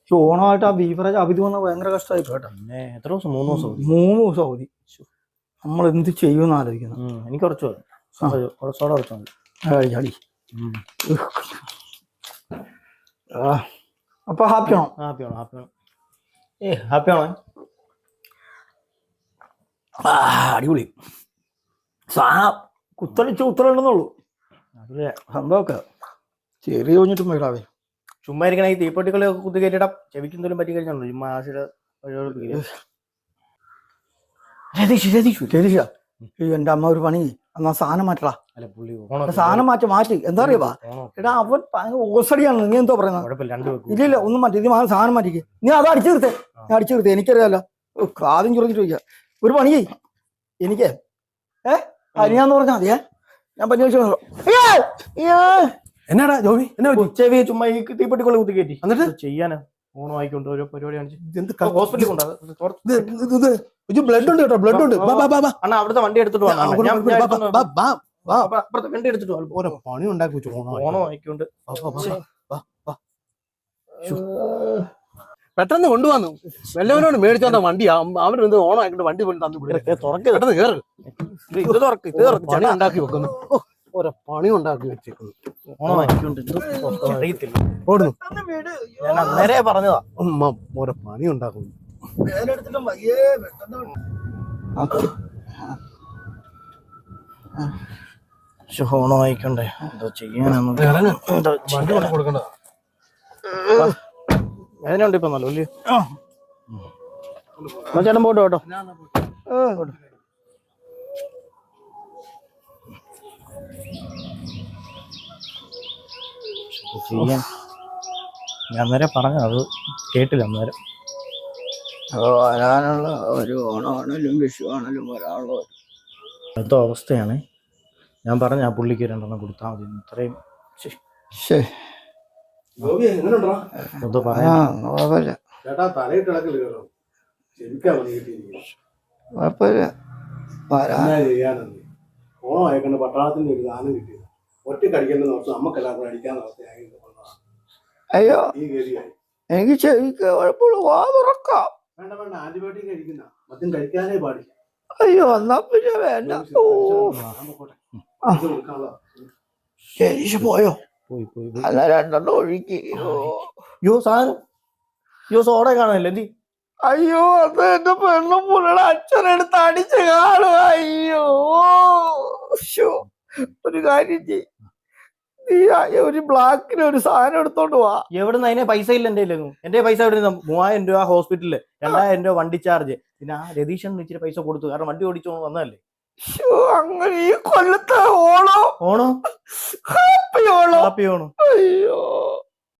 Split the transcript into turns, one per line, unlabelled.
ഈ ഓണമായിട്ട് ആ ബീവറേജ് അവധി വന്ന ഭയങ്കര കഷ്ടമായി കേട്ടോ.
പിന്നെ എത്ര ദിവസം? 3 ദിവസം.
3 ദിവസം അവധി. നമ്മൾ എന്ത് ചെയ്യുമെന്ന് ആലോചിക്കുന്നു.
എനിക്ക് കുറച്ച് സോഡ കുറച്ച് മതി.
ചാടി അപ്പൊ ഹാപ്പിയാണോ?
ഹാപ്പിയാണോ? ഹാപ്പിയാണോ?
അടിപൊളി സാധനം. ഉത്തരണ്ടെന്നുള്ളൂ.
അതിലെ
സംഭവമൊക്കെ ചെറിയ കുഞ്ഞിട്ടും മേടാവേ.
ചുമ്മാ ഇരിക്കണ ഈ തീപ്പൊട്ടികളൊക്കെ കുത്തി കയറ്റിടാം. ചെവിക്കെന്തെങ്കിലും പറ്റി കഴിഞ്ഞാണല്ലോ ചുമ്മാ
രതീഷ എന്റെ അമ്മ ഒരു പണി എന്നാ സാധനം മാറ്റടാ. സാധനം മാറ്റി എന്താ അറിയാ എടാ, അവൻ ഓസടിയാണ്. നീ എന്തോ പറയുന്നത്? ഇല്ല ഒന്നും മാറ്റി. ഇത് സാധനം മാറ്റിക്ക്. നീ അത് അടിച്ചു തീർത്തേ. ഞാൻ അടിച്ചു തീർത്തേ. എനിക്കറിയാലോ. ആദ്യം ചുറച്ചിട്ട് ചോദിക്കാം. ഒരു പണി എനിക്ക് അരിയാന്ന് പറഞ്ഞാൽ മതിയേ. ഞാൻ പനി
എന്നാടാ ജോബി? ചെവി ചുമ്മാ ഈ തീപ്പൊട്ടിക്കൊള്ളി കുത്തി കയറ്റി എന്നിട്ട് ചെയ്യാനാ ഓണം ആയിക്കൊണ്ട് ഓരോ പരിപാടി കാണിച്ച് ഹോസ്പിറ്റലിൽ കൊണ്ടുപോകും. ബ്ലഡ് ഉണ്ട് കേട്ടോ, ബ്ലഡ് ഉണ്ട്. അണ്ണാ അവിടുത്തെ വണ്ടി എടുത്തിട്ട് വണ്ടി എടുത്തിട്ട് ഓരോ പണി ഉണ്ടാക്കി വെച്ചു. ഓണം ആയിക്കൊണ്ട്
പെട്ടെന്ന് കൊണ്ടുവന്നു. വല്ലവനോട് മേടിച്ചോണ്ട വണ്ടി. അവനെന്ത് ഓണം ആയിക്കൊണ്ട് വണ്ടി തുറന്ന് കയറ്. പണി ഉണ്ടാക്കി വെക്കുന്നു. ഓരോ പണി ഉണ്ടാക്കി വെച്ചേക്കുന്നു.
ഓണം ആയിക്കൊണ്ട് അറിയത്തില്ല.
ഓടുന്നു.
ഞാൻ അന്നേരെ പറഞ്ഞതാ
ഓരോ പണി ഉണ്ടാക്കുന്നു.
ഓണം ആയിക്കോണ്ടേ എന്തോ ചെയ്യാനാണ്. വേദനയുണ്ട് ഇപ്പൊ നല്ല വലിയ. ചേട്ടൻ പോട്ടോ കേട്ടോ. ചെയ്യാൻ ഞാൻ അന്നേരം പറഞ്ഞു, അത് കേട്ടില്ല അന്നേരം.
വരാനുള്ള ഒരു ഓണമാണേലും വിഷു ആണേലും വരാനുള്ള
എന്തോ അവസ്ഥയാണ്. ഞാൻ പറഞ്ഞ ആ പുള്ളിക്ക് 2 എണ്ണം കൊടുത്താൽ മതി. ഇത്രയും എന്തോ പറയാ.
ഓണം ആയിക്കൊണ്ട് പട്ടാളത്തിന് ഒരു ദാനം കിട്ടിയത്. ഒറ്റ കടിക്കേണ്ട ദിവസം നമുക്കെല്ലാവർക്കും അടിക്കാന്ന് അവസ്ഥയായി.
അയ്യോ എനിക്ക് ചെവിക്ക് കുഴപ്പമില്ല. വാ തുറക്കാം.
വേണ്ട, ആന്റിബയോട്ടിക് കഴിക്കുന്ന മദ്യം കഴിക്കാനേ പാടില്ല.
അയ്യോ എന്നാ പിന്നെ വേണ്ട. ശരീഷ് പോയോ?
പോയി
അല്ല 2 എണ്ണം ഒഴുക്കി.
സോഡ കാണാനില്ല എന്തി.
അയ്യോ അത് എന്റെ പെണ്ണും പുള്ളിയുടെ അച്ഛനെടുത്ത് അടിച്ച് കാണുക. അയ്യോ ഒരു കാര്യം ചെയ്, നീ ഒരു ബ്ലാക്കിന് ഒരു സാധനം എടുത്തോണ്ട് പോവാ.
എവിടുന്ന്? അതിനെ പൈസ ഇല്ല എന്റെ കയ്യിലൊന്നും. എന്റെ പൈസ എവിടെ? 3000 രൂപ ഹോസ്പിറ്റലില്, 2000 രൂപ വണ്ടി ചാർജ്. പിന്നെ ആ രതീഷൻ ഇച്ചിരി പൈസ കൊടുത്തു. കാരണം വണ്ടി ഓടിച്ചോ വന്നതല്ലേ.
അങ്ങനെ ഈ കൊല്ലത്തെ ഓണോ
ഹാപ്പി ഓണം.
അയ്യോ